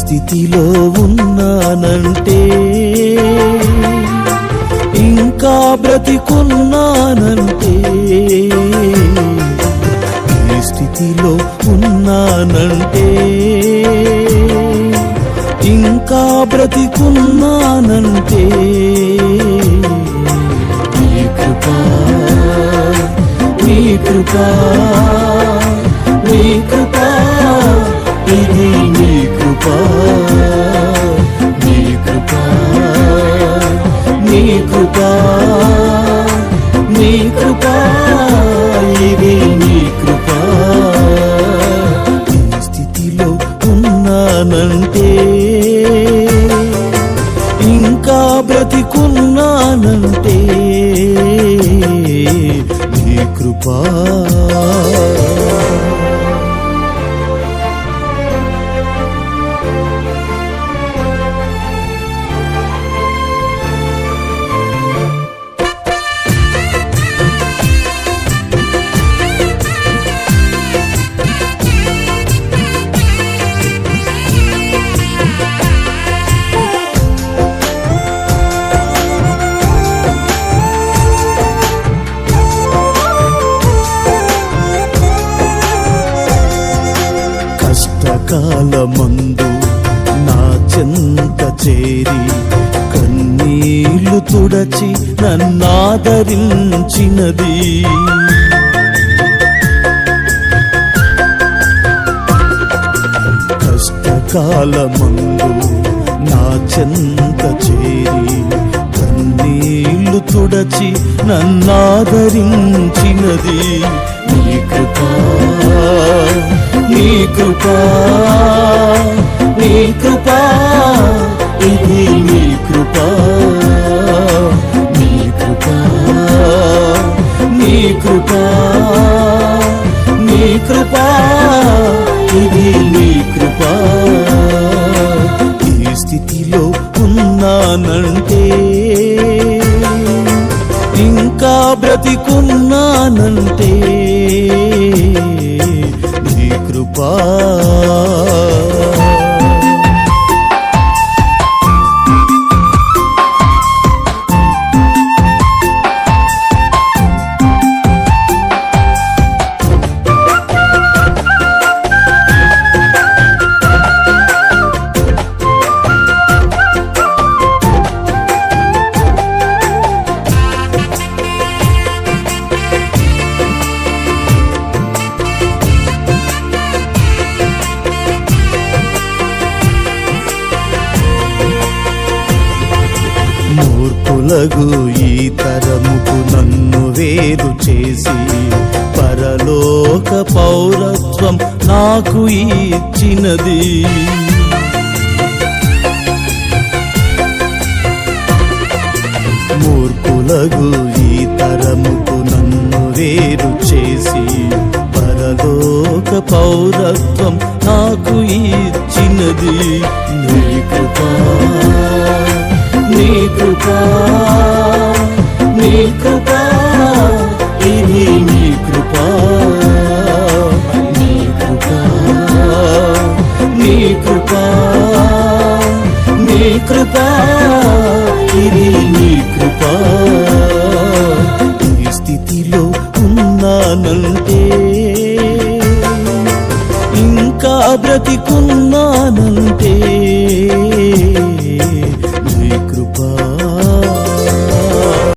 స్థితిలో ఉన్నానంటే, ఇంకా బ్రతికున్నానంటే, ఈ స్థితిలో ఉన్నానంటే, ఇంకా బ్రతికున్నానంటే, నీ కృపా, నీ కృపా, నీ కృపా, ఇది నీ కృపా, నీ కృపా, నీ కృపా, నీ కృపా, ఇది నీ కృపా. ఈ స్థితిలో ఉన్నానంటే, ఇంకా బ్రతికున్నానంటే, నీ కృపా. కష్టకాలమందు నా చెంత చేరి కన్నీళ్లు తుడచి నన్నాదరించినది, కష్టకాలమందు నా చెంత చేరి కన్నీళ్లు తుడచి నన్నాదరించినది, నీ కృపా, నీ కృపా, నీ కృపా, ఇది నీ కృపా, నీ కృపా, నీ కృపా, నీ కృపా, ఇది నీ కృపా. ఈ స్థితిలో ఉన్నానంటే, ఇంకా బ్రతికున్నానంటే, నీ కృపా. మూర్ఖులగు ఈ తరముకు నన్ను వేరు చేసి పరలోక పౌరత్వం నాకు ఇచ్చినది, మూర్ఖులగు ఈ తరముకు నన్ను వేరు చేసి పరలోక పౌరత్వం నాకు ఇచ్చినది, నీ కృపా, నీ కృపా, నీ కృపా, ఇది నీ కృపా, నీ కృపా, నీ కృపా, నీ కృపా, ఇది నీ కృపా. ఈ స్థితిలో ఉన్నానంటే, ఇంకా బ్రతికున్నానంటే,